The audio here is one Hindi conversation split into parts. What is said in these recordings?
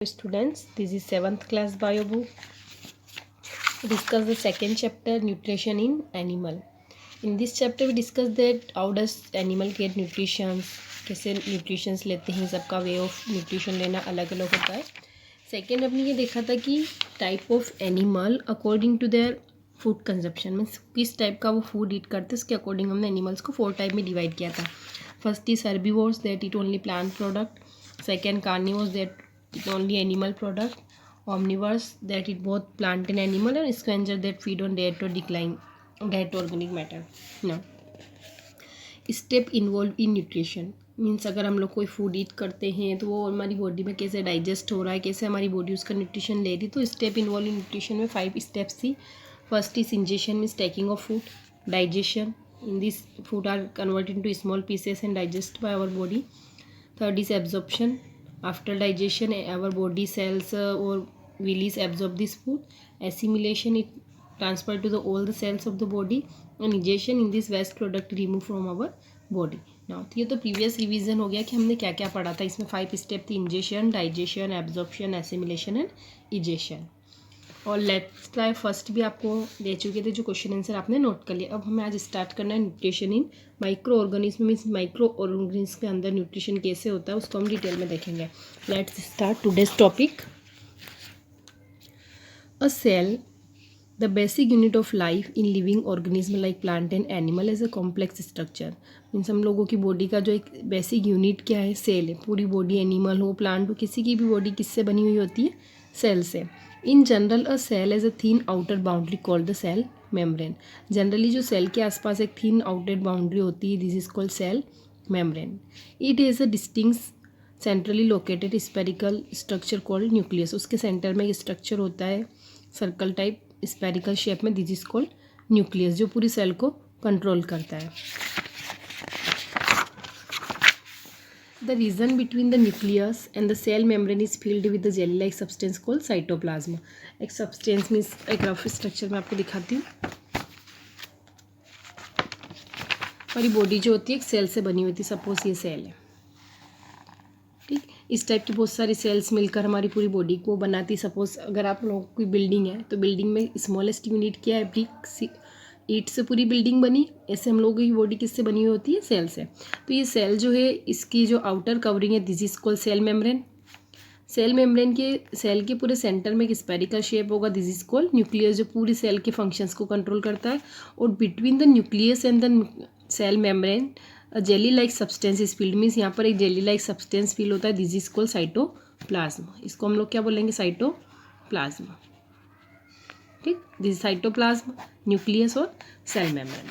Students, this is 7th class bio book. Discuss the second chapter, nutrition in animal. In this chapter we discuss that how does animal get nutrition, कैसे न्यूट्रिशंस लेते हैं, सबका वे ऑफ न्यूट्रिशन लेना अलग अलग होता है. सेकेंड हमने ये देखा था कि type of animal according to their food consumption, means किस टाइप का वो फूड ईट करते हैं उसके अकॉर्डिंग हमने एनिमल्स को 4 टाइप में डिवाइड किया था. First is herbivores that eat only plant product. Second carnivores that eat only animal product. Omnivores that eat both plant and animal, and scavengers that feed on dead or decline dead organic matter. Now, step involved in nutrition means अगर हम लोग कोई फूड ईट करते हैं तो वो हमारी बॉडी में कैसे डाइजेस्ट हो रहा है, कैसे हमारी बॉडी उसका न्यूट्रिशन ले रही. तो स्टेप इन्वॉल्व इन न्यूट्रिशन में 5 स्टेप्स थी. First is ingestion means taking of food. Digestion in this food are converted into small pieces and digest by our body. Third is absorption. After digestion, our body cells or release absorb this food. Assimilation, it transfer to all the cells of the body. And ingestion, in this waste product removed from our body. Now ये तो प्रीवियस रिवीजन हो गया कि हमने क्या क्या पढ़ा था. इसमें 5 स्टेप थी: ingestion, digestion, absorption, assimilation and egestion. और लेट्स ट्राई फर्स्ट भी आपको दे चुके थे जो क्वेश्चन आंसर आपने नोट कर लिया. अब हमें आज स्टार्ट करना है न्यूट्रिशन इन micro organism. Means micro organism के अंदर न्यूट्रिशन कैसे होता है उसको हम डिटेल में देखेंगे. Let's start today's topic. A cell, the basic unit of life in living organism like plant and animal, as a complex structure. Means हम लोगों की बॉडी का जो एक बेसिक यूनिट क्या है, सेल है. पूरी बॉडी, एनिमल हो, प्लांट हो, किसी की भी बॉडी किससे बनी हुई होती है, सेल से. In general a cell as a thin outer boundary called the cell membrane. Generally जो सेल के आसपास एक थीन आउटर बाउंड्री होती है, this is called cell membrane. It is a distinct centrally located spherical structure called nucleus. उसके सेंटर में एक स्ट्रक्चर होता है सर्कल टाइप स्पेरिकल शेप में, दिस इज कॉल्ड न्यूक्लियस, जो पूरी सेल को कंट्रोल करता है. The region between the nucleus and the cell membrane is filled with the jelly-like substance called cytoplasm. एक substance मीन्स एक रफ स्ट्रक्चर मैं आपको दिखाती हूँ. हमारी बॉडी जो होती है एक सेल से बनी हुई थी. सपोज ये सेल है, ठीक. इस टाइप की बहुत सारी सेल्स मिलकर हमारी पूरी बॉडी को बनाती. सपोज अगर आप लोगों की बिल्डिंग है तो बिल्डिंग में स्मॉलेस्ट यूनिट क्या है, ब्रिक. ईट से पूरी बिल्डिंग बनी. ऐसे हम लोगों की बॉडी किससे बनी हुई होती है, सेल से. तो ये सेल जो है इसकी जो आउटर कवरिंग है, this is called cell membrane. Cell membrane के सेल के पूरे सेंटर में एक स्पेरिकल शेप होगा, दिस इज कॉल्ड न्यूक्लियस, जो पूरी सेल के फंक्शंस को कंट्रोल करता है. और between the nucleus and the cell membrane jelly like substance is filled. Means यहाँ पर एक जेली लाइक सब्सटेंस फील होता है, दिस इज कॉल्ड साइटोप्लाज्म. इसको हम लोग क्या बोलेंगे, साइटोप्लाज्म, ठीक. दिस साइटोप्लाज्म, न्यूक्लियस और cell membrane.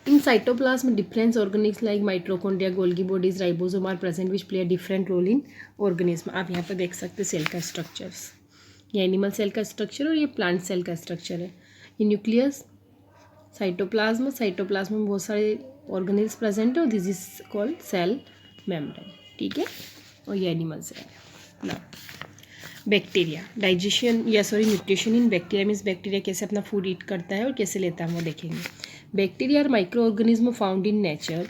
In cytoplasm different organism like mitochondria, Golgi bodies, ribosome are present which play a different role in organism. आप यहाँ पर देख सकते हैं सेल का स्ट्रक्चर्स. ये एनिमल सेल का स्ट्रक्चर और ये प्लांट सेल का स्ट्रक्चर है. ये न्यूक्लियस, साइटोप्लाज्म. साइटोप्लाज्म में बहुत सारे ऑर्गेनिज्म प्रेजेंट है और this is called cell membrane, ठीक है. और ये एनिमल सेल है ना. बैक्टीरिया, डाइजेशन या nutrition in bacteria means bacteria कैसे अपना फूड ईट करता है और कैसे लेता है वो देखेंगे. Bacteria are micro organism found in nature.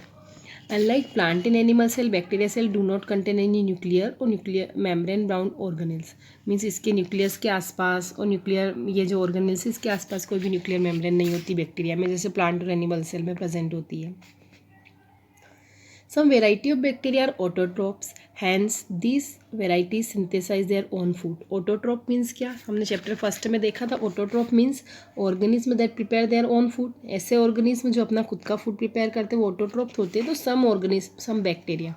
Unlike plant and animal cell, bacteria cell do not contain any nuclear और न्यूक्लियर मेम्ब्रेन ब्राउन ऑर्गेनेल्स. मीन्स इसके न्यूक्लियस के आसपास और न्यूक्लियर ये जो ऑर्गेनेल्स इसके आसपास कोई भी न्यूक्लियर मेम्ब्रेन नहीं होती बैक्टीरिया में, जैसे प्लांट और एनिमल सेल में प्रेजेंट होती है. Some variety of bacteria are autotrophs, hence these varieties synthesize their own food. Autotroph means क्या, हमने चैप्टर फर्स्ट में देखा था. autotroph means organism that prepare their own food. ऐसे organism जो अपना खुद का फूड प्रिपेयर करते हैं वो autotroph होते हैं. तो some organism, some bacteria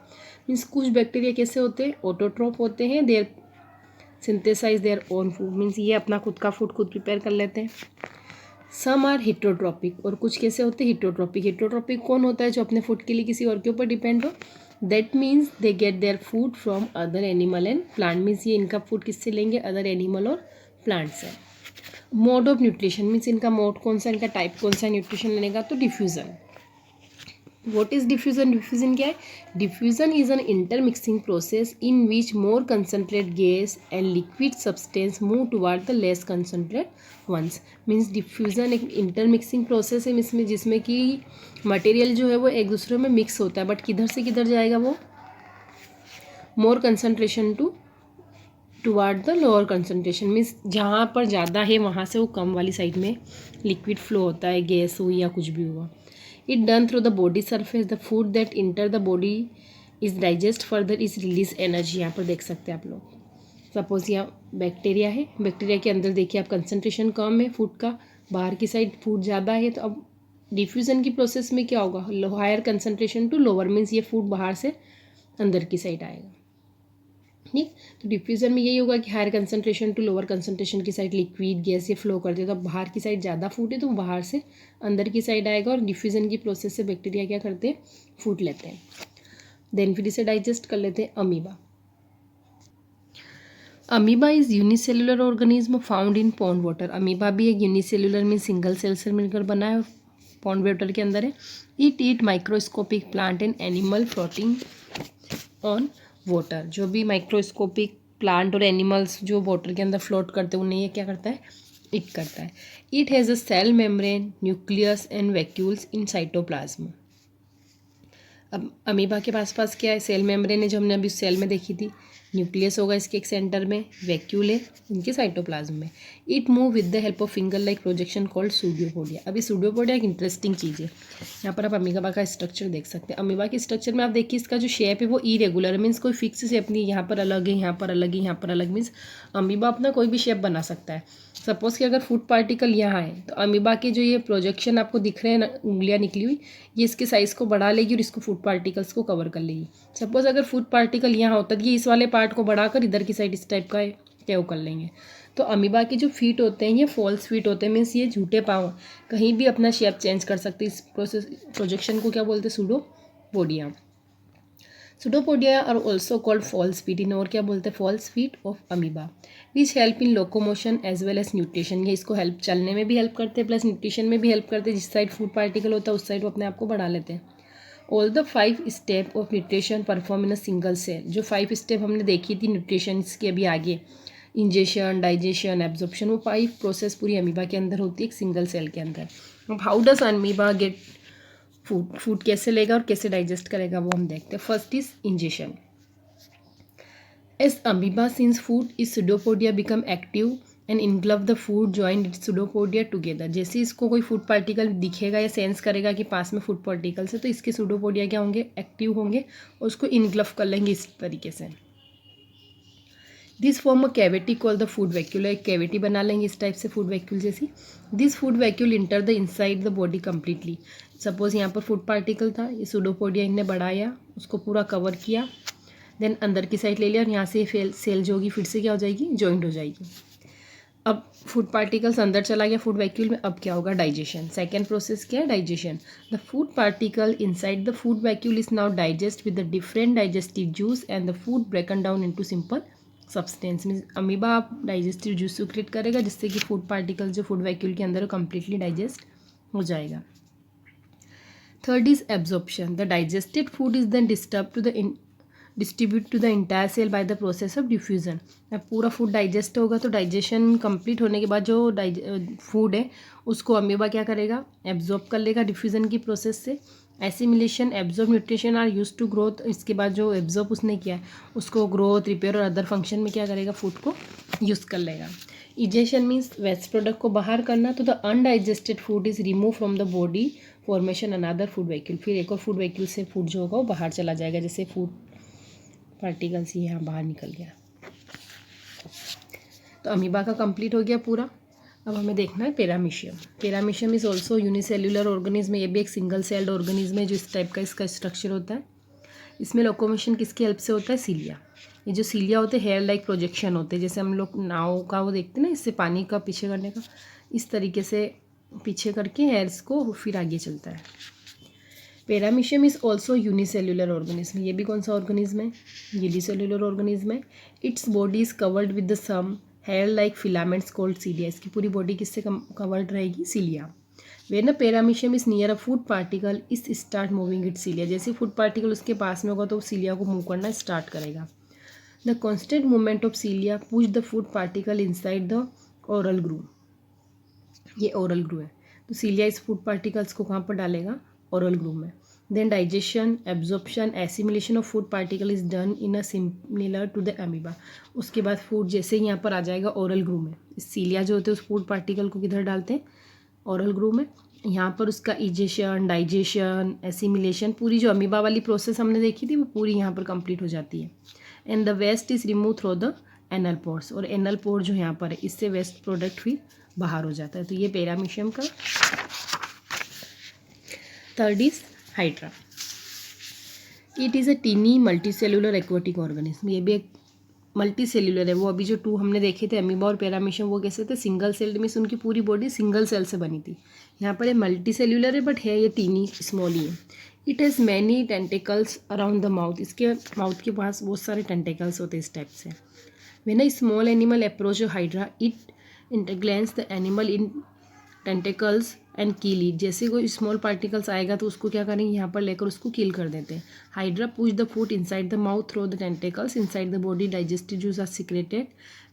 means कुछ बैक्टीरिया कैसे होते हैं, autotroph होते हैं. their synthesize their own food means ये अपना खुद का फूड खुद प्रिपेयर कर लेते हैं. सम आर हिटोट्रॉपिक, और कुछ कैसे होते हैं, हिटोट्रॉपिक. हिटोट्रॉपिक कौन होता है, जो अपने फूड के लिए किसी और के ऊपर डिपेंड हो. That means they get their food from other animal and plant. Means ये इनका फूड किससे लेंगे, अदर एनिमल और प्लांट से. मोड ऑफ न्यूट्रिशन मीन्स इनका मोड कौन सा, इनका टाइप कौन सा न्यूट्रिशन लेने का, तो diffusion. What is diffusion? Diffusion क्या है? Diffusion is an intermixing process in which more concentrated gas and liquid substance move toward the less concentrated ones. Means diffusion एक intermixing process है इसमें, जिसमें कि मटेरियल जो है वो एक दूसरे में मिक्स होता है, बट किधर से किधर जाएगा वो, more concentration to toward the lower concentration means जहाँ पर ज़्यादा है वहाँ से वो कम वाली साइड में लिक्विड फ्लो होता है, गैस हुई या कुछ भी हुआ. It done through the body surface. The food that enter the body is digest further is release energy. यहाँ पर देख सकते हैं आप लोग. सपोज यहाँ बैक्टीरिया है, बैक्टीरिया के अंदर देखिए आप कंसनट्रेशन कम है फूड का, बाहर की साइड फूड ज़्यादा है. तो अब डिफ्यूज़न की प्रोसेस में क्या होगा, higher concentration to lower means ये फूड बाहर से अंदर की साइड आएगा. ठीक, तो डिफ्यूज़न में यही होगा कि higher concentration to lower concentration की साइड लिक्विड गैस ये फ्लो करते हैं. तो अब बाहर की साइड ज़्यादा फूड है तो बाहर से अंदर की साइड आएगा और डिफ्यूज़न की प्रोसेस से बैक्टीरिया क्या करते हैं, फूड लेते हैं. देन फिर इसे डाइजेस्ट कर लेते हैं. Amoeba. Amoeba is unicellular organism found in pond water. Amoeba भी एक यूनिसेलुलर में सिंगल सेल से मिलकर बना है और पॉन्ड वाटर के अंदर है. It eat microscopic plant and animal floating on water. जो भी माइक्रोस्कोपिक प्लांट और एनिमल्स जो वाटर के अंदर फ्लोट करते हैं उन्हें ये क्या करता है, इट करता है. It has a cell membrane, nucleus and vacuoles in cytoplasm. अब अमीबा के पास क्या है, सेल मेम्ब्रेन है जो हमने अभी सेल में देखी थी, न्यूक्लियस होगा इसके एक सेंटर में, वैक्यूल है इनके साइटोप्लाज्म में. It move with the help of finger like projection called pseudopodia. अभी सूडोपोडिया एक इंटरेस्टिंग चीज़ है. यहाँ पर आप अमीबा का स्ट्रक्चर देख सकते हैं. अमीबा के स्ट्रक्चर में आप देखिए इसका जो शेप है वो इरेगुलर मीन्स कोई फिक्स शेप नहीं, यहाँ पर अलग है, यहाँ पर अलग है, यहाँ पर अलग. मीन्स अमीबा अपना कोई भी शेप बना सकता है. सपोज़ कि अगर फूड पार्टिकल यहाँ है तो अमीबा के जो ये प्रोजेक्शन आपको दिख रहे हैं ना, उंगलियाँ निकली हुई, ये इसके साइज़ को बढ़ा लेगी और इसको फूड पार्टिकल्स को कवर कर लेगी. सपोज़ अगर फूड पार्टिकल यहाँ होता है तो ये इस वाले पार्ट को बढ़ाकर इधर की साइड इस टाइप का क्या कर लेंगे. तो अमीबा के जो फीट होते हैं ये फॉल्स फीट होते हैं मीन्स ये झूठे पाँव कहीं भी अपना शेप चेंज कर सकते हैं. इस प्रोजेक्शन को क्या बोलते हैं, pseudopodia. Pseudopodia are also called false feet. इन और क्या बोलते हैं, false feet of amoeba. Which help in locomotion as well as nutrition. ये इसको हेल्प चलने में भी हेल्प करते हैं प्लस न्यूट्रिशन में भी हेल्प करते हैं. जिस साइड फूड पार्टिकल होता है उस साइड वो अपने आप को बढ़ा लेते हैं. All the 5 step of nutrition perform in a single cell. जो 5 स्टेप हमने देखी थी न्यूट्रिशन के अभी आगे, इंजेशन, डाइजेशन, एब्जॉर्प्शन, वो 5 प्रोसेस पूरी अमीबा के अंदर होती है एक सिंगल सेल के अंदर. अब how does amoeba get food कैसे लेगा और कैसे डाइजेस्ट करेगा वो हम देखते हैं. First is ingestion. As amoeba sense food is pseudopodia become active and engulf the food joint it pseudopodia together. जैसे इसको कोई फूड पार्टिकल दिखेगा या सेंस करेगा कि पास में फूड पार्टिकल्स है तो इसके सूडोपोडिया क्या होंगे, एक्टिव होंगे और उसको इनग्लव कर लेंगे इस तरीके से. This form a cavity call the food vacuole. एक कैविटी बना लेंगे इस टाइप से फूड वैक्यूल जैसी. This food vacuole enter the inside the body completely. Suppose यहाँ पर फूड पार्टिकल था, ये सूडोपोडिया इनने बढ़ाया, उसको पूरा कवर किया, देन अंदर की साइड ले लिया और यहाँ से सेल जो होगी फिर से क्या हो जाएगी, जॉइंट हो जाएगी. अब फूड पार्टिकल्स अंदर चला गया फूड वैक्यूल में. अब क्या होगा, डाइजेशन. सेकेंड प्रोसेस क्या है, digestion. The food particle inside the food vacuole is now digest with the different digestive juice and the food broken down into simple substance. Means amoeba आप डाइजेस्टिव जूस सिक्रेट करेगा जिससे कि फूड पार्टिकल जो फूड वैक्यूल के अंदर कम्प्लीटली डाइजेस्ट हो जाएगा. Third is absorption. The digested food is then distribute to the entire cell by the process of diffusion. अब पूरा फूड डाइजेस्ट होगा तो डाइजेशन कंप्लीट होने के बाद जो फूड है उसको अमीबा क्या करेगा, एब्जॉर्ब कर लेगा डिफ्यूजन की प्रोसेस से. Assimilation, absorb, nutrition are use to growth. इसके बाद जो एब्जॉर्ब उसने किया है उसको ग्रोथ, रिपेयर और अदर फंक्शन में क्या करेगा, फूड को यूज़ कर लेगा. इजेशन मीन्स वेस्ट प्रोडक्ट को बाहर करना. तो the undigested food is remove from the body formation another food vacuole. फिर एक और फूड वैक्यूल से फूड जो होगा वो बाहर चला जाएगा. जैसे फूड पार्टिकल्स ही यहाँ बाहर निकल गया. तो अमीबा का कंप्लीट हो गया पूरा. अब हमें देखना है पेरामीशियम. पेरामीशियम इज ऑल्सो यूनिसेल्युलर ऑर्गेनिज्म. ये भी एक सिंगल सेल्ड ऑर्गेनिज्म है जो इस टाइप का इसका स्ट्रक्चर होता है. इसमें लोकोमोशन किसकी हेल्प से होता है, सीलिया. ये जो सीलिया होते हैं हेयर लाइक प्रोजेक्शन होते हैं. जैसे हम लोग नाव का वो देखते हैं ना, इससे पानी का पीछे करने का, इस तरीके से पीछे करके हेयर्स को फिर आगे चलता है. Paramecium is also unicellular organism. ये भी कौन सा ऑर्गेनिज्म है, यूनिसेल्युलर ऑर्गेनिज्म है. Its body is covered with the some hair like filaments called cilia. इसकी पूरी बॉडी किससे कवर्ड रहेगी, cilia. When a paramecium is near a food particle is start moving it cilia. जैसे फूड पार्टिकल उसके पास में होगा तो सीलिया को मूव करना स्टार्ट करेगा. The constant movement of सीलिया push the food particle inside the oral groove. ये ओरल ग्रूव है. तो सीलिया इस फूड पार्टिकल्स को कहाँ पर डालेगा, ओरल ग्रूव में. Then digestion, absorption, assimilation of food particle is done in a similar to the amoeba. उसके बाद फूड जैसे ही यहाँ पर आ जाएगा ओरल ग्रू में, सीलिया जो होते हैं उस फूड पार्टिकल को किधर डालते हैं, ओरल ग्रू में। यहाँ पर उसका इजेशन, डाइजेशन, एसिमिलेशन, पूरी जो अमीबा वाली प्रोसेस हमने देखी थी वो पूरी यहाँ पर कंप्लीट हो जाती है। And the waste is remove through the anal pores, और एनल पोर जो यहाँ पर है इससे वेस्ट प्रोडक्ट फिर बाहर हो जाता है। तो ये पैरामीशियम का। Third is hydra. It is a tiny multi cellular aquatic organism. ये भी एक मल्टी सेल्यूलर है। वो अभी जो 2 हमने देखे थे अमीबा और पैरामीशियम, वो कैसे थे, सिंगल सेल्ड में, उनकी पूरी बॉडी सिंगल सेल से बनी थी। यहाँ पर ये मल्टी सेल्यूलर है बट है ये टीनी स्मॉल ही है। It has many tentacles around the mouth. इसके माउथ के पास बहुत सारे टेंटिकल्स होते हैं इस टाइप से। When a small animal approach hydra it entangles the animal in tentacles and kill it. जैसे कोई स्मॉल पार्टिकल्स आएगा तो उसको क्या करेंगे, यहाँ पर लेकर उसको किल कर देते हैं। Hydra push the food inside the mouth through the tentacles inside the body, digestive juice are secreted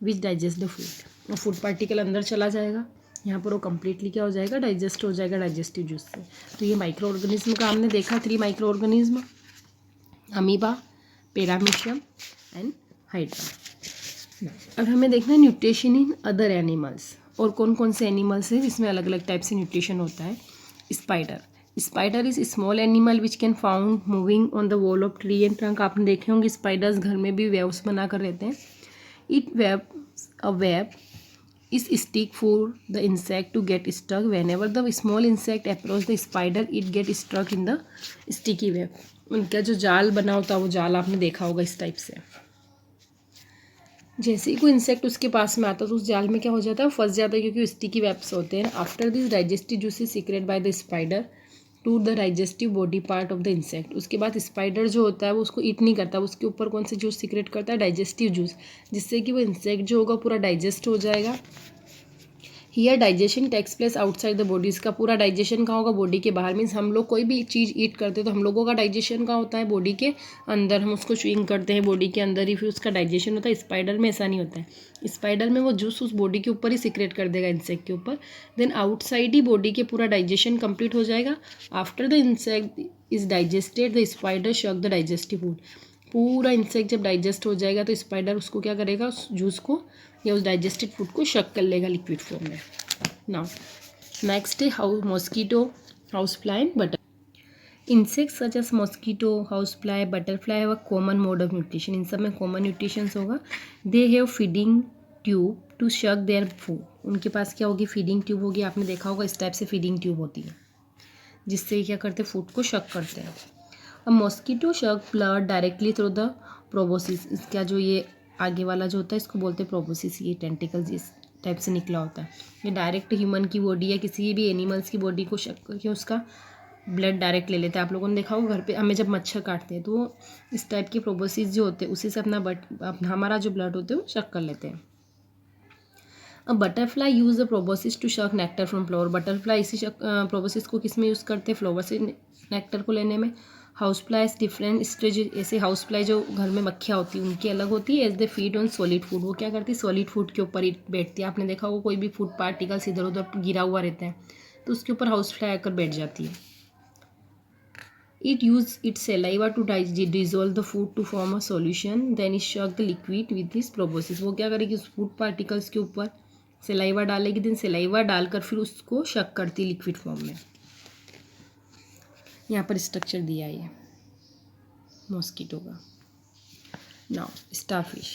which digest the food. और फूड पार्टिकल अंदर चला जाएगा, यहाँ पर वो कम्प्लीटली क्या हो जाएगा, डाइजेस्ट हो जाएगा डाइजेस्टिव जूस से। तो ये माइक्रो ऑर्गेनिज्म का हमने देखा 3 micro organism, amoeba, paramecium and hydra. अब हमें देखना है न्यूट्रिशन इन अदर एनिमल्स, और कौन कौन से एनिमल्स हैं जिसमें अलग अलग टाइप से न्यूट्रिशन होता है। Spider. Spider is small animal which can found moving on the wall of tree and trunk. आपने देखे होंगे स्पाइडर्स घर में भी वेव्स बना कर रहते हैं। It web is stick for the insect to get stuck. Whenever the small insect approach the spider it get stuck in the sticky web. उनका जो जाल बना होता है वो जाल आपने देखा होगा इस टाइप से। जैसे ही कोई इंसेक्ट उसके पास में आता है तो उस जाल में क्या हो जाता है, फंस जाता है, क्योंकि स्टिकी वेब्स होते हैं। After this digestive juice is secrete by the spider to the digestive body part of the insect. उसके बाद स्पाइडर जो होता है वो उसको ईट नहीं करता, उसके ऊपर कौन सा जूस सीक्रेट करता है, डाइजेस्टिव जूस, जिससे कि वो इंसेक्ट जो होगा पूरा डाइजेस्ट हो जाएगा। Here digestion takes place outside the body. इसका पूरा डाइजेशन कहाँ होगा, बॉडी के बाहर। मीन्स हम लोग कोई भी चीज़ ईट करते हैं तो हम लोगों का डाइजेशन कहाँ होता है, बॉडी के अंदर। हम उसको च्यूइंग करते हैं बॉडी के अंदर ही, फिर उसका डाइजेशन होता है। स्पाइडर में ऐसा नहीं होता है। स्पाइडर में वो जूस उस बॉडी के ऊपर ही सीक्रेट कर देगा, इंसेक्ट के ऊपर। देन आउटसाइड ही बॉडी के पूरा डाइजेशन कंप्लीट हो जाएगा। After the insect is digested the spider शक द डाइजेस्टिव फूड। पूरा इंसेक्ट जब डाइजेस्ट हो जाएगा तो स्पाइडर उसको क्या करेगा, उस जूस को या उस डाइजेस्टेड फूड को शक कर लेगा लिक्विड फॉर्म में। Now, next is how mosquito, housefly and butterfly. Insects such as mosquito, housefly, butterfly have a common mode of nutrition. इन सब में common nutrition होगा. They have feeding tube to suck their food. उनके पास क्या होगी, feeding tube होगी। आपने देखा होगा इस टाइप से feeding tube होती है, जिससे क्या करते हैं, फूड को शक करते हैं। अब मॉस्किटो शक blood directly through the proboscis. इसका जो ये आगे वाला जो होता है इसको बोलते हैं प्रोबोसिस। ये टेंटिकल्स इस टाइप से निकला होता है। ये डायरेक्ट ह्यूमन की बॉडी या किसी भी एनिमल्स की बॉडी को शक करके उसका ब्लड डायरेक्ट ले लेते हैं। आप लोगों ने देखा होगा घर पे हमें जब मच्छर काटते हैं तो इस टाइप के प्रोबोसिस जो होते हैं उसी से अपना हमारा जो ब्लड होते हैं वो शक कर लेते हैं। अब butterfly use the proboscis to suck nectar from flower. Butterfly इसी प्रोबोसिस को किस में यूज़ करते हैं, फ्लावर से नेक्टर को लेने में। House fly different stage. ऐसे हाउस फ्लाई जो घर में मक्खियाँ होती हैं उनकी अलग होती है। As the feed on solid food, वो क्या करती है, सॉलिड फूड के ऊपर ही बैठती है। आपने देखा होगा कोई भी फूड पार्टिकल्स इधर उधर गिरा हुआ रहता है तो उसके ऊपर हाउस फ्लाई आकर बैठ जाती है। It use it saliva to dissolve the food to form a solution, then it suck the liquid with this proboscis. वो क्या करेगी, उस फूड पार्टिकल्स के ऊपर सेलाइवा डालेगी, देन सेलाइवा डालकर फिर उसको शक करती है लिक्विड फॉर्म में। यहाँ पर स्ट्रक्चर दिया है मॉस्किटो का। Now starfish.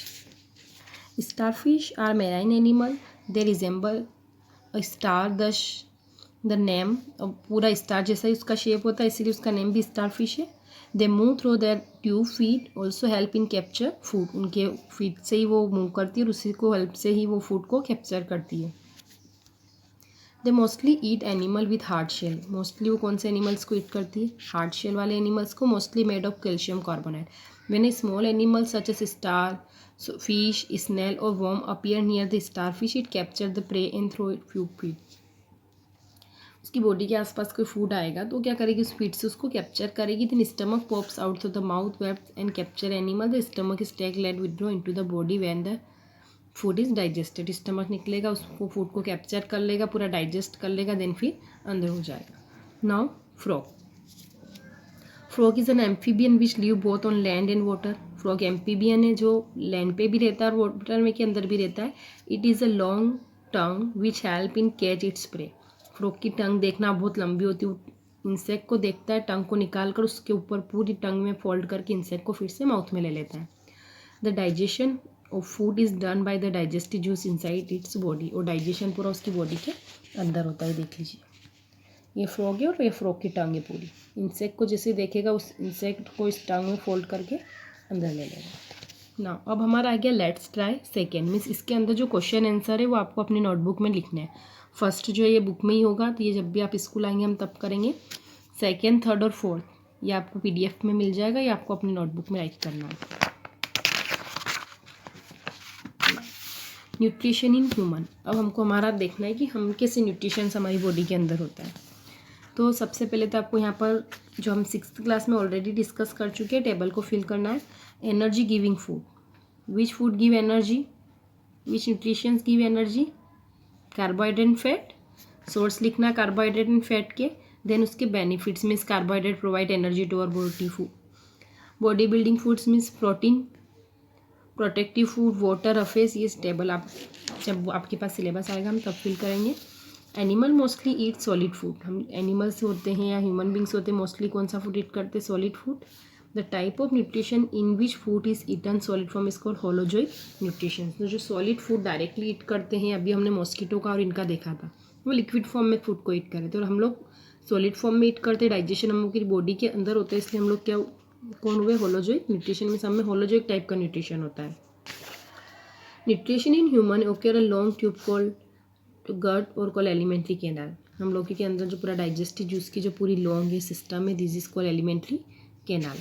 Starfish are marine animal, they resemble a star the name. पूरा स्टार जैसा ही उसका शेप होता है इसीलिए उसका नेम भी स्टारफिश है। They move through their tube feet also help in capture food. उनके फीट से ही वो मूव करती है और उसी को हेल्प से ही वो फूड को कैप्चर करती है। They mostly eat animal with hard shell. Mostly वो कौन से एनिमल्स को ईट करती है, हार्ड शेल वाले एनिमल्स को, mostly made of calcium carbonate. When a small animal such as star fish, snail और worm appear near the star fish, it capture the prey and throw it few feet. उसकी बॉडी के आसपास कोई फूड आएगा तो क्या करेगी, उस फीड से उसको कैप्चर करेगी। Then stomach pops out through the mouth web and capture animal. The stomach is take late withdraw into the body when the food is digested. Stomach निकलेगा, उसको फूड को कैप्चर कर लेगा, पूरा डाइजेस्ट कर लेगा, देन फिर अंदर हो जाएगा। Now frog. Frog is an amphibian which live both on land and water. Frog amphibian है जो लैंड पे भी रहता है और वाटर में के अंदर भी रहता है। It is a long tongue which help in catch its prey. Frog की टंग देखना बहुत लंबी होती है, इंसेक्ट को देखता है, टंग को निकाल कर उसके ऊपर पूरी टंग में फोल्ड करके इंसेक्ट को फिर से माउथ में ले लेता है। The digestion of food is done by the digestive juice inside its body. और डाइजेशन पूरा उसकी बॉडी के अंदर होता है। देख लीजिए, ये फ्रॉग है और ये फ्रॉग की टांग है पूरी। इंसेक्ट को जैसे देखेगा उस इंसेक्ट को इस टांग में फोल्ड करके अंदर ले लेगा ना। अब हमारा आ गया लेट्स ट्राई सेकेंड। मीन्स इसके अंदर जो क्वेश्चन आंसर है वो आपको अपनी नोटबुक में लिखना है। फर्स्ट जो है ये बुक में ही होगा, तो ये जब भी आप स्कूल आएंगे हम तब करेंगे। सेकेंड, थर्ड और फोर्थ ये आपको PDF में मिल जाएगा, ये आपको अपनी नोटबुक में राइट करना है। Nutrition in human. अब हमको हमारा देखना है कि हम कैसे न्यूट्रिशन हमारी बॉडी के अंदर होता है। तो सबसे पहले तो आपको यहाँ पर जो हम 6th क्लास में ऑलरेडी डिस्कस कर चुके हैं टेबल को फिल करना है। Energy giving food, which food give energy, which nutrients give energy, carbohydrate and fat. Source लिखना है कार्बोहाइड्रेट एंड फैट के। देन उसके benefits means carbohydrate provide energy to our body food. Body building foods means protein, protective food, water, अफेस। ये टेबल आप जब आपके पास सिलेबस आएगा हम तब फिल करेंगे। एनिमल मोस्टली ईट सॉलिड फूड। हम एनिमल्स होते हैं या ह्यूमन बींग्स होते हैं मोस्टली कौन सा फूड ईट करते हैं, solid food. The type of nutrition in which food is eaten solid form is called holozoic nutrition. तो जो सॉलिड फूड डायरेक्टली ईट करते हैं, अभी हमने मॉस्किटो का और इनका देखा था, वो लिक्विड फॉर्म में फूड को ईट कर रहे थे, और हम लोग सॉलिड फॉर्म में ईट करते हैं। डाइजेशन हम लोग की बॉडी के अंदर होता है, इसलिए हम लोग क्या कौन हुए, होलोजोइक न्यूट्रिशन में। सब में होलोजोइक टाइप का न्यूट्रिशन होता है। Nutrition in human occur a long tube called gut और कॉल एलिमेंट्री कैनाल। हम लोग के अंदर जो पूरा डाइजेस्टिव जूस की जो पूरी लॉन्ग है सिस्टम है, this is call alimentary canal.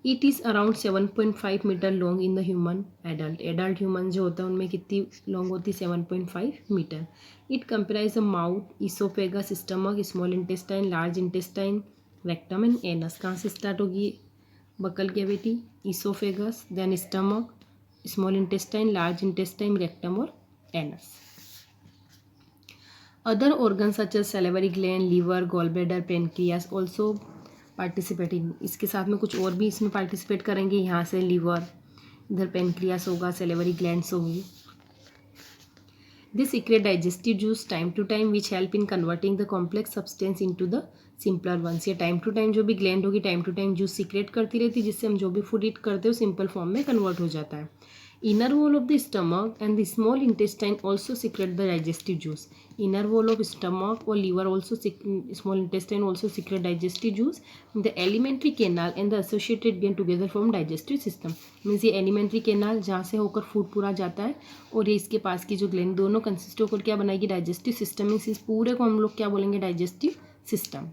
It is around 7.5 metre long in the human adult. Adult human जो होता है उनमें कितनी लॉन्ग होती है, 7.5 metre. It comprise a mouth, oesophagus, stomach, small intestine, large intestine, rectum and anus. कहाँ से स्टार्ट होगी buccal cavity, oesophagus, then stomach, small intestine, large intestine, rectum और anus. Other organs such as salivary gland, liver, gallbladder, pancreas also participating। इसके साथ में कुछ और भी इसमें पार्टिसिपेट करेंगे। यहाँ से लीवर, इधर पेनक्रियास होगा, सेलेवरी ग्लैंड्स होगी। This secrete digestive juice time to time which help in converting the complex substance into the simpler ones. ये टाइम टू टाइम जो भी ग्लैंड होगी time to time juice secrete करती रहती है, जिससे हम जो भी फूड ईट करते हो सिंपल फॉर्म में कन्वर्ट हो जाता है। Inner wall of the stomach and the small intestine also secrete the digestive juice. Inner wall of stomach or liver also small intestine also secrete digestive juice. The alimentary canal and the associated gland together form digestive system. Means ये alimentary canal जहाँ से होकर फूड पूरा जाता है और ये इसके पास की जो ग्लैंड दोनों कंसिस्ट होकर क्या बनाएगी, डाइजेस्टिव सिस्टम। मीन्स इस पूरे को हम लोग क्या बोलेंगे, डाइजेस्टिव सिस्टम।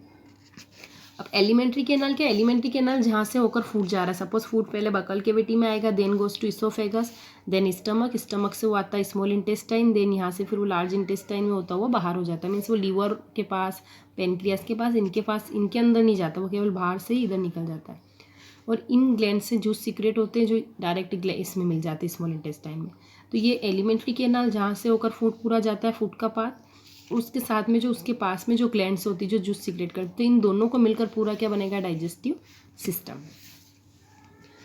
अब एलिमेंट्री कैनाल क्या, एलिमेंट्री कैनाल जहाँ से होकर फूड जा रहा है। सपोज फूड पहले बकल कैविटी में आएगा, then goes to oesophagus, then stomach, stomach से वो आता है स्मॉल इंटेस्टाइन, देन यहाँ से फिर वो लार्ज इंटेस्टाइन में होता हुआ बाहर हो जाता है। मीन्स वो लीवर के पास, पेनक्रियास के पास, इनके अंदर नहीं जाता, वो केवल बाहर से ही इधर निकल जाता है। और इन ग्लैंड से जूस सीक्रेट होते हैं जो डायरेक्ट इसमें मिल जाते हैं स्मॉल इंटेस्टाइन में। तो ये एलिमेंट्री कैनाल जहाँ से होकर फूड पूरा जाता है, फूड का पार्ट, उसके साथ में जो उसके पास में जो ग्लैंड्स होती है जो जूस सीक्रेट करते, तो इन दोनों को मिलकर पूरा क्या बनेगा, डाइजेस्टिव सिस्टम।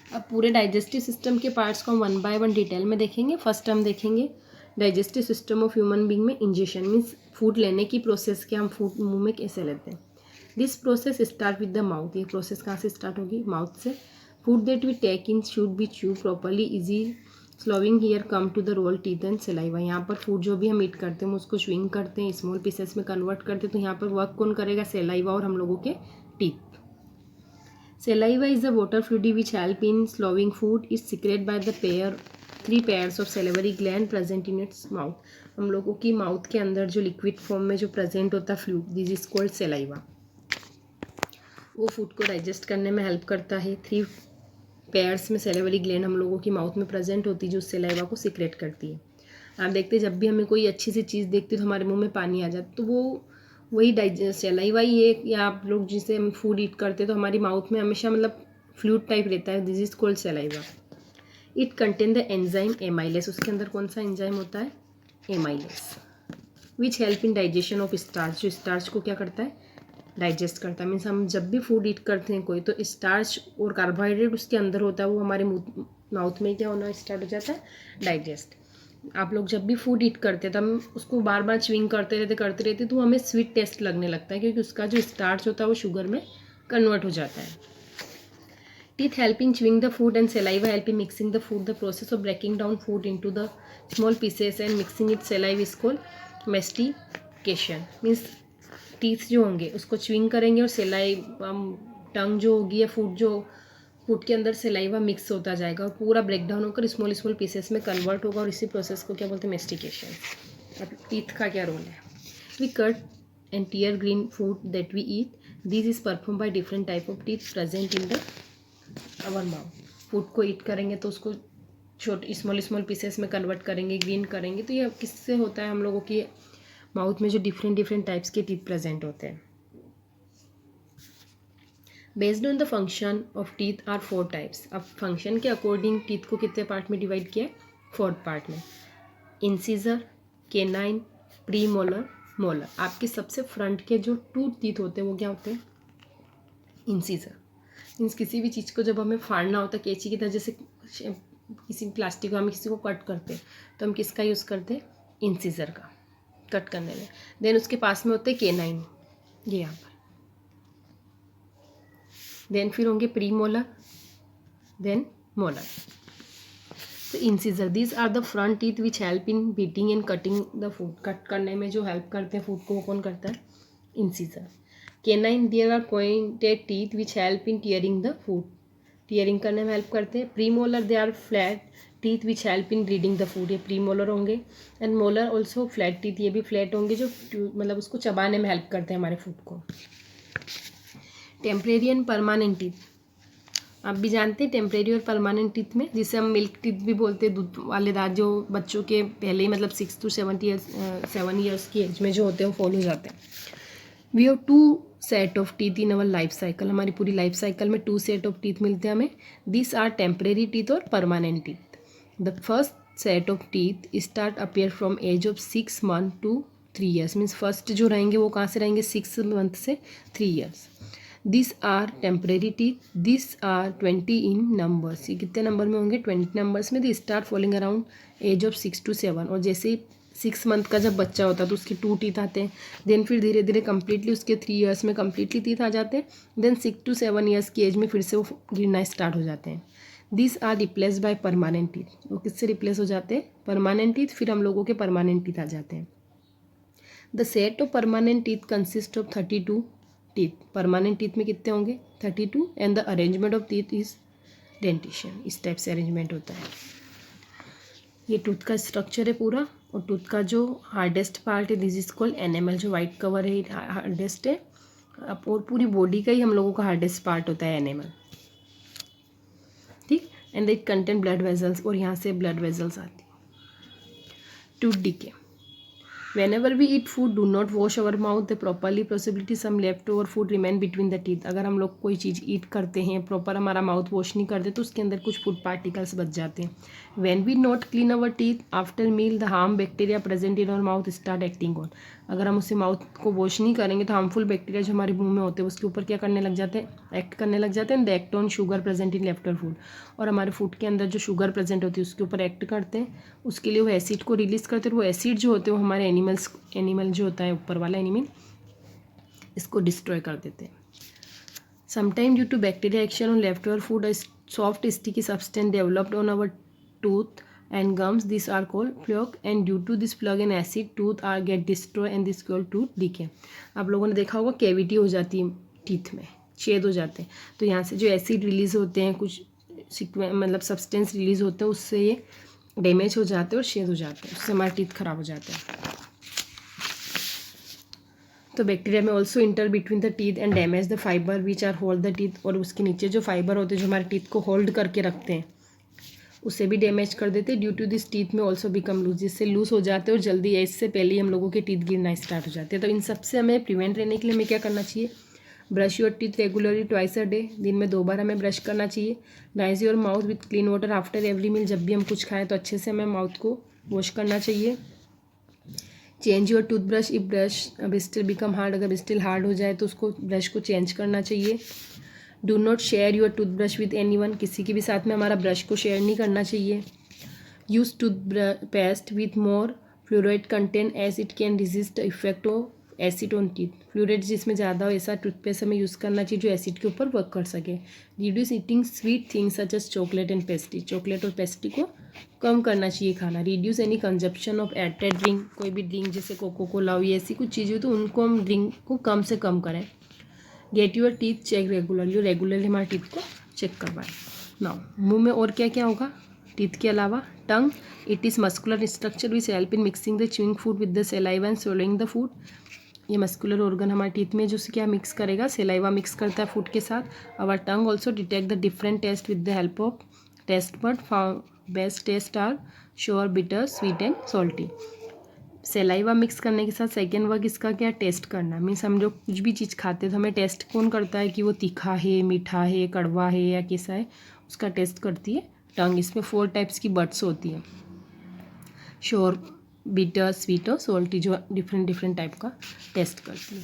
अब पूरे डाइजेस्टिव सिस्टम के पार्ट्स को हम 1 बाय 1 डिटेल में देखेंगे। फर्स्ट हम देखेंगे digestive system of human being में इंजेक्शन। मीन्स फूड लेने की प्रोसेस के हम फूड मुंह में कैसे लेते हैं। This process start with the mouth. ये प्रोसेस कहाँ से स्टार्ट होगी, माउथ से। Food that we take in should be chew properly, easy swallowing here come to the role teeth and saliva. यहाँ पर फूड जो भी हम ईट करते हैं उसको च्यूइंग करते हैं, स्मॉल पीसेस में कन्वर्ट करते हैं। तो यहाँ पर वर्क कौन करेगा, सलाइवा और हम लोगों के teeth. Saliva is the water fluid which help in swallowing food. Is secrete by the 3 pairs of salivary gland present in its mouth. हम लोगों की माउथ के अंदर जो लिक्विड फॉर्म में जो प्रेजेंट होता है fluid, this is called saliva. वो फूड को डाइजेस्ट करने में हेल्प करता है। 3 पेयर्स में सेलेवरी ग्लैंड हम लोगों की माउथ में प्रेजेंट होती है जो सलाइवा को सीक्रेट करती है। आप देखते हैं जब भी हमें कोई अच्छी सी चीज़ देखते हैं तो हमारे मुंह में पानी आ जाता, तो वो वही सलाइवा ही है। या आप लोग जिसे हम फूड ईट करते हैं तो हमारी माउथ में हमेशा मतलब फ्लूइड टाइप रहता है, this is called saliva. It contain the enzyme amylase. उसके अंदर कौन सा एंजाइम होता है, amylase, which help in digestion of starch. जो स्टार्च को क्या करता है, डाइजेस्ट करता है। मीन्स हम जब भी फूड ईट करते हैं कोई, तो स्टार्च और कार्बोहाइड्रेट उसके अंदर होता है, वो हमारे माउथ में क्या होना स्टार्ट हो जाता है, डाइजेस्ट। आप लोग जब भी फूड ईट करते हैं तो हम उसको बार बार च्विंग करते रहते तो हमें स्वीट टेस्ट लगने लगता है, क्योंकि उसका जो स्टार्च होता है वो शुगर में कन्वर्ट हो जाता है। Teeth help in chewing the food and saliva help in mixing the food. The process of breaking down food into the small pieces and mixing it saliva is called mastication. Means teeth जो होंगे उसको chewing करेंगे और saliva टंग जो होगी या फूड के अंदर saliva मिक्स होता जाएगा और पूरा ब्रेक डाउन होकर स्मॉल स्मॉल पीसेस में कन्वर्ट होगा, और इसी प्रोसेस को क्या बोलते हैं, मेस्टिकेशन। अब टीथ का क्या रोल है? We cut and tear green food that we eat. This is performed by different type of teeth present in the our mouth. Food को ईट करेंगे तो उसको छोटे स्मॉल पीसेस में कन्वर्ट करेंगे, ग्रीन करेंगे, तो ये किससे होता है, हम लोगों की माउथ में जो डिफरेंट टाइप्स के टीथ प्रेजेंट होते हैं। Based on the function of teeth are 4 types. अब फंक्शन के अकॉर्डिंग टीथ को कितने पार्ट में डिवाइड किया, 4 पार्ट में। Incisor, canine, premolar, molar. आपके सबसे फ्रंट के जो 2 टीथ होते हैं वो क्या होते हैं, इंसीजर। मीन्स किसी भी चीज़ को जब हमें फाड़ना होता है कैंची की तरह, जैसे किसी प्लास्टिक को हम किसी को कट करते हैं तो हम किसका यूज़ करते हैं, इंसीजर का कट करने में। देन उसके पास में होते हैं केनाइन, ये यहाँ पर। देन फिर होंगे प्री मोलर, देन मोलर। तो incisor, these are the front teeth which help in biting and cutting the food. Cut करने में जो हेल्प करते हैं फूड को, वो कौन करता है, incisor. Canine, there are pointed teeth which help in tearing the food. Tearing करने में हेल्प करते हैं। Premolar, they are flat teeth which help in grinding the food, ये प्रीमोलर होंगे। And molar also flat teeth, ये भी फ्लैट होंगे, जो मतलब उसको चबाने में हेल्प करते हैं हमारे फूड को। टेम्परेरी एंड परमानेंट टीथ, आप भी जानते हैं टेम्परेरी और परमानेंट टीथ में, जिसे हम मिल्क टीथ भी बोलते हैं, दूध वाले दांत जो बच्चों के पहले ही मतलब 6 to 7 ईयर्स की एज में जो होते हैं वो फॉल हो जाते हैं। We have 2 set of teeth in our life cycle, हमारी पूरी लाइफ साइकिल में 2 सेट ऑफ टीथ मिलते हैं हमें। दिस आर टेम्परेरी टीथ और permanent teeth. The first set of teeth start appear from age of 6 months to 3 years। Means first जो रहेंगे वो कहाँ से रहेंगे, 6 month से 3 years। This are temporary teeth, this are 20 in numbers. ये कितने नंबर में होंगे, 20 नंबर्स में। They start falling around age of 6 to 7। और जैसे 6 month का जब बच्चा होता है तो उसके 2 टीथ आते हैं। देन फिर धीरे धीरे कम्प्लीटली उसके 3 years में कम्प्लीटली टीथ आ जाते हैं। देन 6 to 7 years की एज में फिर से वो गिरना स्टार्ट हो जाते हैं। This are replace by permanent teeth. वो किससे रिप्लेस हो जाते हैं, परमानेंट टीथ, फिर हम लोगों के परमानेंट टीथ आ जाते हैं। The set of permanent teeth consist of 32 teeth. Permanent teeth में कितने होंगे, 32। And the arrangement of teeth is dentition. इस टाइप से अरेंजमेंट होता है। ये टूथ का स्ट्रक्चर है पूरा, और टूथ का जो हार्डेस्ट पार्ट है दिस इज कॉल्ड एनेमल। जो वाइट कवर है हार्डेस्ट है, और पूरी बॉडी का ही हम लोगों का हार्डेस्ट पार्ट होता है एनेमल, ठीक। And it contain blood vessels, और यहाँ से ब्लड वेजल्स आती है। Tooth decay, whenever we eat food do not wash our mouth the properly, possibility some leftover food remain between the teeth। अगर हम लोग कोई चीज़ ईट करते हैं प्रॉपर हमारा माउथ वॉश नहीं करते तो उसके अंदर कुछ फूड पार्टिकल्स बच जाते हैं। when we not clean our teeth after meal the harm bacteria present in our mouth start acting on। अगर हम उससे माउथ को वॉश नहीं करेंगे तो हार्मफुल बैक्टीरिया जो हमारे मुंह में होते हैं उसके ऊपर क्या करने लग जाते हैं, एक्ट करने लग जाते हैं। They act on sugar present in leftover food, और हमारे फूड के अंदर जो शुगर प्रेजेंट होती है उसके ऊपर एक्ट करते हैं। उसके लिए वो एसिड को रिलीज करते हैं, वो एसिड जो होते हैं वो हमारे एनिमल जो होता है ऊपर वाला एनिमल, इसको डिस्ट्रॉय कर देते हैं। Sometime due to bacteria action on leftover food a soft sticky substance developed on our tooth and gums, these are called plaque, and due to this plaque and acid tooth are get destroyed and this called tooth decay। आप लोगों ने देखा होगा कैविटी हो जाती है टीथ में, छेद हो जाते हैं, तो यहाँ से जो एसिड रिलीज होते हैं, कुछ मतलब सब्सटेंस रिलीज होते हैं, उससे ये डैमेज हो जाते हैं और छेद हो जाते हैं, उससे हमारे टीथ खराब हो जाते हैं। तो बैक्टीरिया में also inter between the teeth and damage the fibre which are hold the teeth, और उसके नीचे जो फाइबर होते हैं जो हमारे टीथ को होल्ड करके रखते हैं उसे भी डैमेज कर देते हैं। ड्यू टू दिस टीथ में ऑल्सो बिकम लूज, जिससे लूज हो जाते हैं और जल्दी एज से पहले ही हम लोगों के टीथ गिरना स्टार्ट हो जाते हैं। तो इन सबसे हमें प्रिवेंट रहने के लिए हमें क्या करना चाहिए, brush your teeth regularly twice a day, दिन में 2 बार हमें ब्रश करना चाहिए। Dries your mouth with clean water after every meal, जब भी हम कुछ खाएं तो अच्छे से हमें माउथ को वॉश करना चाहिए। Change your toothbrush if brush अब स्टिल बिकम हार्ड, अगर स्टिल हार्ड हो जाए तो उसको ब्रश को चेंज करना चाहिए। Do not share your toothbrush with anyone, किसी के भी साथ में हमारा ब्रश को शेयर नहीं करना चाहिए। Use toothpaste with more fluoride content as it can resist the effect of acid on teeth, fluoride जिसमें ज़्यादा हो ऐसा टूथपेस्ट हमें यूज़ करना चाहिए जो एसिड के ऊपर वर्क कर सके। Reduce eating sweet things such as chocolate and pastry, chocolate और पेस्ट्री को कम करना चाहिए खाना। Reduce any consumption of added drink, कोई भी ड्रिंक जैसे कोको कोला हुई ऐसी कुछ चीज़ें हो तो उनको हम ड्रिंक को कम से कम करें। Get your teeth check regularly, regularly हमारे टीथ को चेक करवाएं। नाउ मुंह में और क्या क्या होगा टीथ के अलावा? Tongue, it is muscular structure which help in mixing the chewing food with the saliva and swallowing the food. ये मस्कुलर ऑर्गन हमारे टीथ में जो क्या मिक्स करेगा, सलाइवा मिक्स करता है फूड के साथ। Our tongue also detect the different taste with the help of taste bud, best taste are sour, bitter, sweet and salty. Saliva mix करने के साथ सेकेंड वर्क इसका क्या, टेस्ट करना। मीन्स हम जो कुछ भी चीज़ खाते हैं तो हमें टेस्ट कौन करता है कि वो तीखा है, मीठा है, कड़वा है या कैसा है, उसका टेस्ट करती है टंग। इसमें 4 टाइप्स की बड्स होती है, श्योर, बिटर, स्वीट और सॉल्टी, जो डिफरेंट डिफरेंट टाइप का टेस्ट करती है।